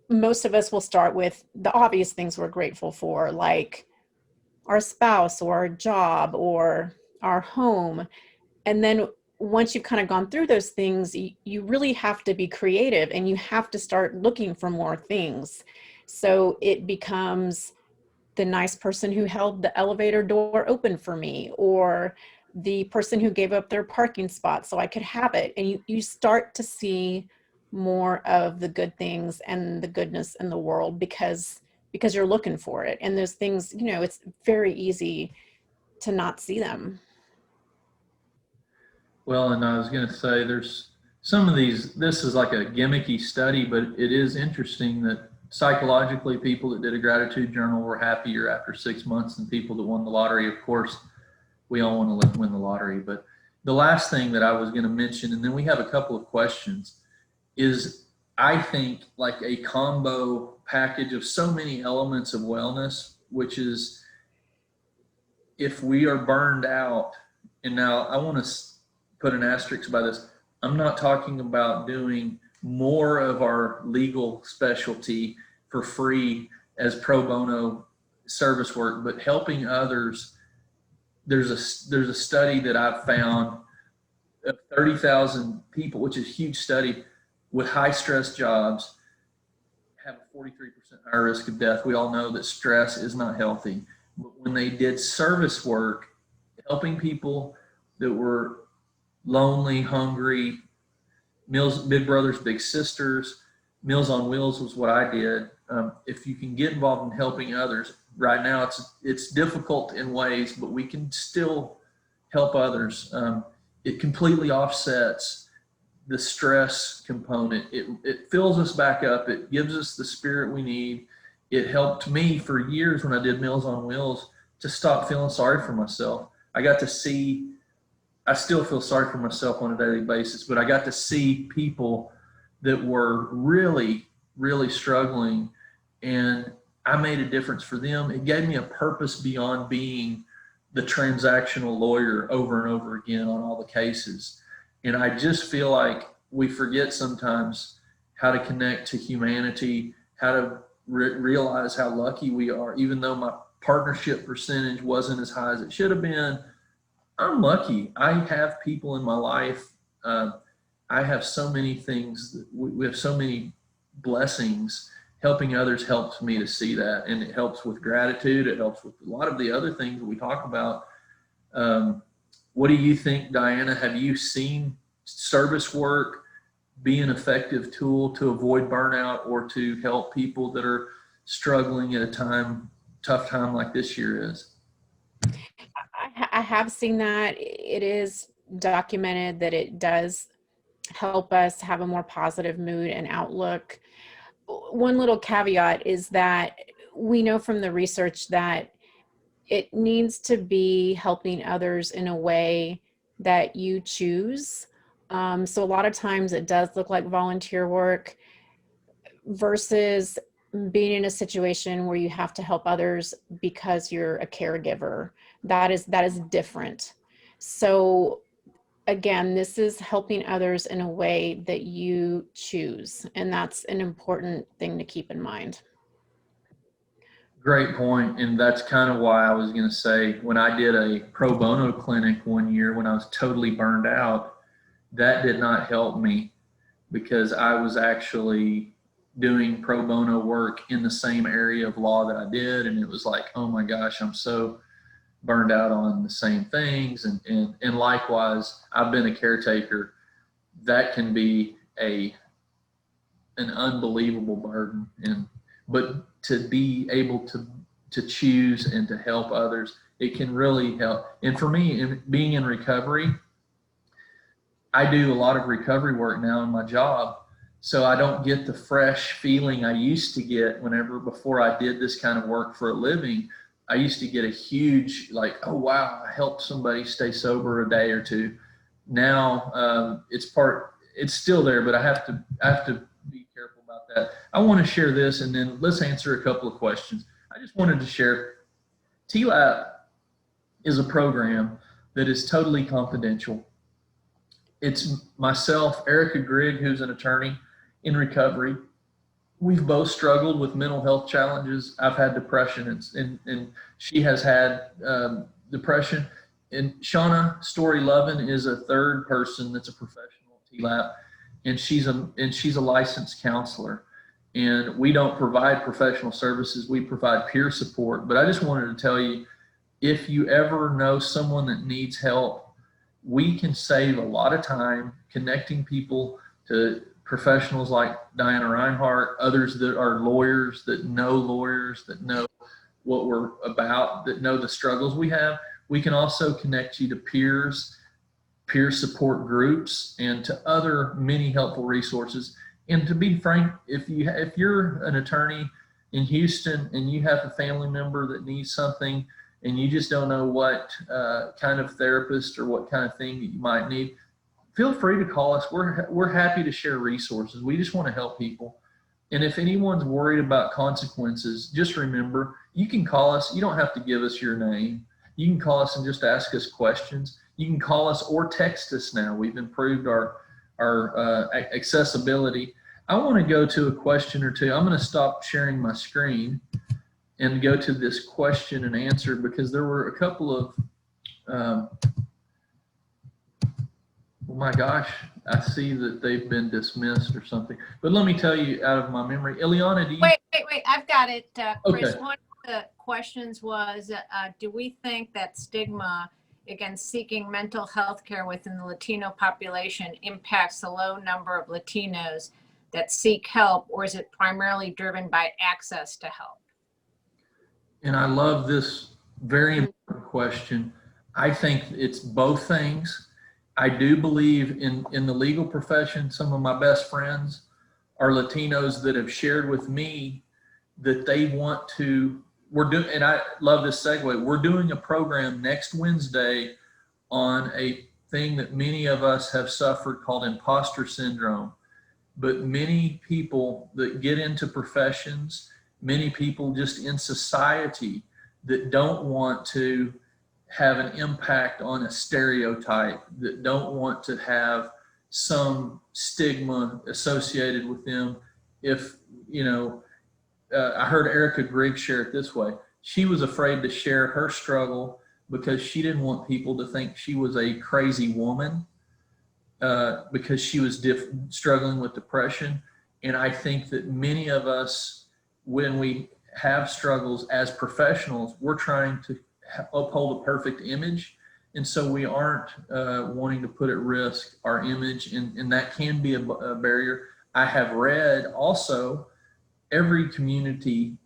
most of us will start with the obvious things we're grateful for, like our spouse or our job or our home. And then once you've kind of gone through those things, you really have to be creative and you have to start looking for more things. So it becomes the nice person who held the elevator door open for me, or the person who gave up their parking spot so I could have it. And you start to see more of the good things and the goodness in the world, because you're looking for it. And those things, it's very easy to not see them. Well, and I was going to say there's some of these, this is like a gimmicky study, but it is interesting that psychologically people that did a gratitude journal were happier after 6 months than people that won the lottery. Of course, we all want to win the lottery. But the last thing that I was going to mention, and then we have a couple of questions, is I think like a combo package of so many elements of wellness, which is if we are burned out, and now I want to put an asterisk by this. I'm not talking about doing more of our legal specialty for free as pro bono service work, but helping others. There's a study that I've found of 30,000 people, which is a huge study, with high stress jobs have a 43% higher risk of death. We all know that stress is not healthy. But when they did service work, helping people that were lonely, hungry, meals, big brothers, big sisters, Meals on Wheels was what I did. If you can get involved in helping others, right now it's difficult in ways, but we can still help others. It completely offsets the stress component. It fills us back up. It gives us the spirit we need. It helped me for years when I did Meals on Wheels to stop feeling sorry for myself. I still feel sorry for myself on a daily basis, but I got to see people that were really, really struggling, and I made a difference for them. It gave me a purpose beyond being the transactional lawyer over and over again on all the cases. And I just feel like we forget sometimes how to connect to humanity, how to realize how lucky we are. Even though my partnership percentage wasn't as high as it should have been, I'm lucky. I have people in my life. I have so many things. We have so many blessings. Helping others helps me to see that, and it helps with gratitude. It helps with a lot of the other things that we talk about. What do you think, Diana? Have you seen service work be an effective tool to avoid burnout or to help people that are struggling at a tough time like this year is? I have seen that. It is documented that it does help us have a more positive mood and outlook. One little caveat is that we know from the research that it needs to be helping others in a way that you choose. So a lot of times it does look like volunteer work versus being in a situation where you have to help others because you're a caregiver. That is different. So again, this is helping others in a way that you choose, and that's an important thing to keep in mind. Great point. And that's kind of why I was going to say, when I did a pro bono clinic one year when I was totally burned out, that did not help me, because I was actually doing pro bono work in the same area of law that I did. And it was like, oh my gosh, I'm so burned out on the same things. And likewise, I've been a caretaker. That can be an unbelievable burden. But to be able to choose and to help others, it can really help. And for me, being in recovery, I do a lot of recovery work now in my job. So I don't get the fresh feeling I used to get before I did this kind of work for a living. I used to get a huge, like, oh, wow, I helped somebody stay sober a day or two. Now it's still there, but I have to be that. I want to share this, and then let's answer a couple of questions. I just wanted to share TLAP is a program that is totally confidential. It's myself, Erica Grigg, who's an attorney in recovery. We've both struggled with mental health challenges. I've had depression, and she has had depression. And Shauna Story Lovin is a third person that's a professional at TLAP, and she's a licensed counselor. And we don't provide professional services; we provide peer support. But I just wanted to tell you, if you ever know someone that needs help, we can save a lot of time connecting people to professionals like Diana Reinhardt, others that are lawyers, that know what we're about, that know the struggles we have. We can also connect you to peers, peer support groups, and to other many helpful resources. And to be frank, if you're an attorney in Houston and you have a family member that needs something, and you just don't know what kind of therapist or what kind of thing that you might need, feel free to call us. We're happy to share resources. We just want to help people. And if anyone's worried about consequences, just remember, you can call us. You don't have to give us your name. You can call us and just ask us questions. You can call us or text us now. We've improved our accessibility. I want to go to a question or two. I'm going to stop sharing my screen and go to this question and answer, because there were a couple of, oh my gosh, I see that they've been dismissed or something. But let me tell you out of my memory, Ileana, do you? Wait, I've got it, Chris. Okay. One of the questions was, do we think that stigma against seeking mental health care within the Latino population impacts the low number of Latinos that seek help, or is it primarily driven by access to help? And I love this very important question. I think it's both things. I do believe in the legal profession. Some of my best friends are Latinos that have shared with me that they want to, and I love this segue. We're doing a program next Wednesday on a thing that many of us have suffered called imposter syndrome. But many people that get into professions, many people just in society that don't want to have an impact on a stereotype, that don't want to have some stigma associated with them. If, I heard Erica Grigg share it this way. She was afraid to share her struggle because she didn't want people to think she was a crazy woman, because she was struggling with depression. And I think that many of us, when we have struggles as professionals, we're trying to uphold a perfect image. And so we aren't wanting to put at risk our image, and that can be a barrier. I have read also every community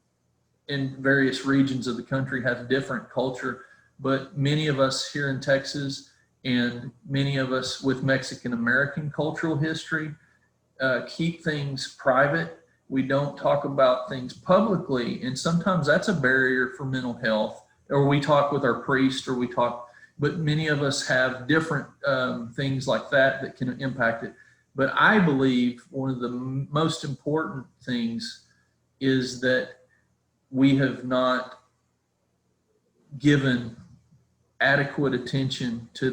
in various regions of the country has different culture, but many of us here in Texas and many of us with Mexican American cultural history keep things private. We don't talk about things publicly, and sometimes that's a barrier for mental health. Or we talk with our priest, but many of us have different things like that can impact it. But I believe one of the most important things is that we have not given adequate attention to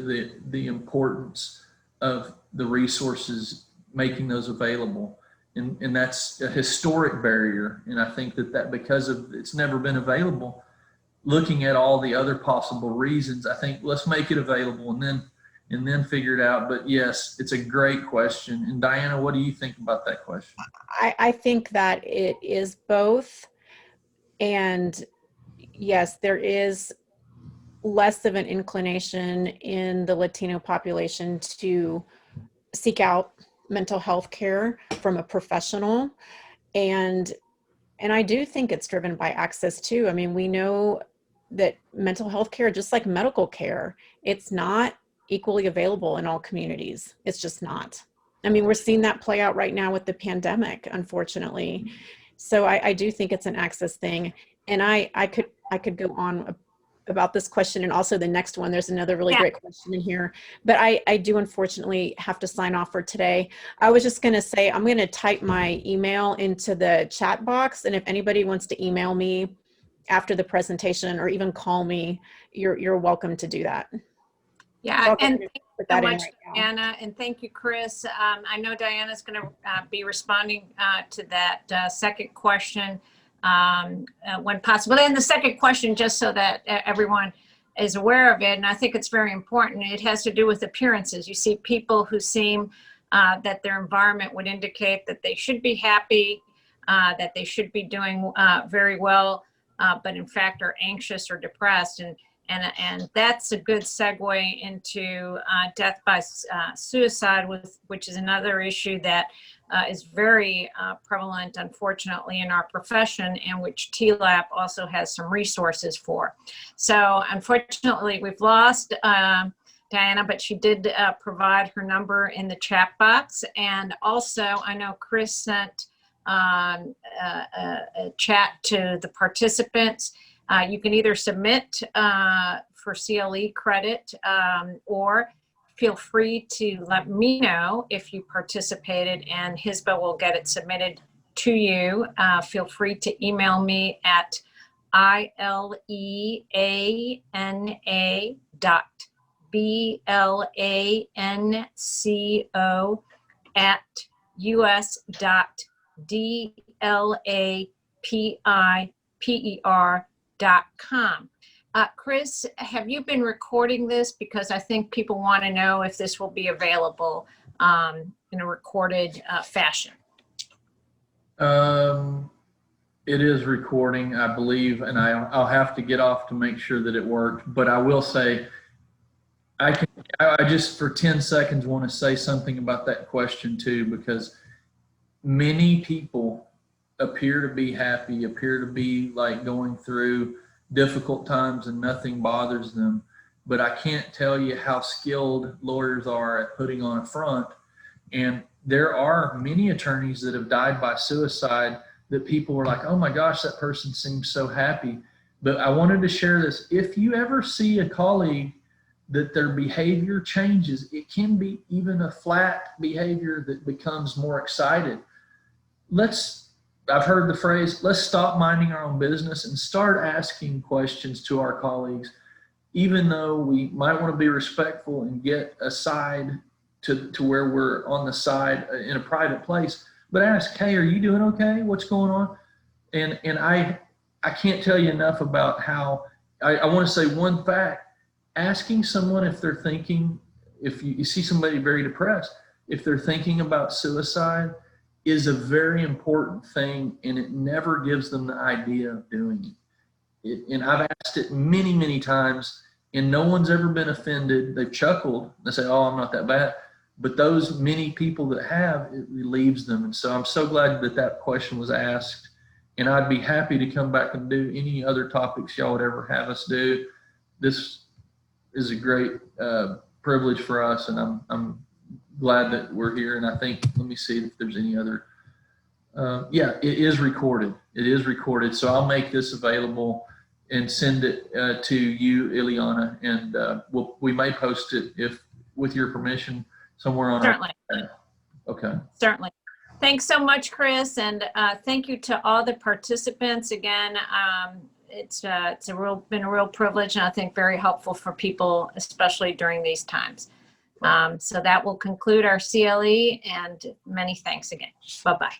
the importance of the resources, making those available. And that's a historic barrier. And I think that because of it's never been available, looking at all the other possible reasons, I think let's make it available and then figure it out. But yes, it's a great question. And Diana, what do you think about that question? I think that it is both. And yes, there is less of an inclination in the Latino population to seek out mental health care from a professional. And I do think it's driven by access too. I mean, we know that mental health care, just like medical care, it's not equally available in all communities. It's just not. I mean, we're seeing that play out right now with the pandemic, unfortunately. So I do think it's an access thing. And I could go on about this question and also the next one. There's another really Yeah. great question in here, but I do unfortunately have to sign off for today. I was just going to say, I'm going to type my email into the chat box. And if anybody wants to email me after the presentation or even call me, you're welcome to do that. Yeah, So I'll go and ahead thank put you so that in much, right now. Diana, and thank you, Chris. I know Diana's going to be responding to that second question when possible. And the second question, just so that everyone is aware of it, and I think it's very important, it has to do with appearances. You see people who seem that their environment would indicate that they should be happy, that they should be doing very well, but in fact are anxious or depressed. And that's a good segue into death by suicide, which is another issue that is very prevalent, unfortunately, in our profession, and which TLAP also has some resources for. So unfortunately, we've lost Diana, but she did provide her number in the chat box. And also, I know Chris sent a chat to the participants. You can either submit for CLE credit or feel free to let me know if you participated, and HISBA will get it submitted to you. Feel free to email me at ileanca.blanco@us.dlapiper.com. Chris, have you been recording this? Because I think people want to know if this will be available in a recorded fashion. It is recording, I believe, and I'll have to get off to make sure that it worked. But I will say, I just for 10 seconds want to say something about that question too, because many people appear to be happy, appear to be like going through difficult times and nothing bothers them. But I can't tell you how skilled lawyers are at putting on a front. And there are many attorneys that have died by suicide that people were like, oh my gosh, that person seems so happy. But I wanted to share this. If you ever see a colleague that their behavior changes, it can be even a flat behavior that becomes more excited. I've heard the phrase, let's stop minding our own business and start asking questions to our colleagues, even though we might want to be respectful and get aside to where we're on the side in a private place, but ask, hey, are you doing okay? What's going on? And I can't tell you enough about how, I want to say one fact, asking someone if they're thinking, if you see somebody very depressed, if they're thinking about suicide is a very important thing, and it never gives them the idea of doing it. And I've asked it many, many times, and no one's ever been offended. They've chuckled. They say, oh, I'm not that bad. But those many people that have, it relieves them. And so I'm so glad that that question was asked. And I'd be happy to come back and do any other topics y'all would ever have us do. This is a great privilege for us, and I'm glad that we're here. And I think, let me see if there's any other. Yeah, it is recorded. It is recorded. So I'll make this available and send it to you, Ileana, and we may post it, if with your permission, somewhere on Certainly. Okay. Certainly. Thanks so much, Chris, and thank you to all the participants. Again, it's been a real privilege, and I think very helpful for people, especially during these times. So that will conclude our CLE, and many thanks again. Bye-bye.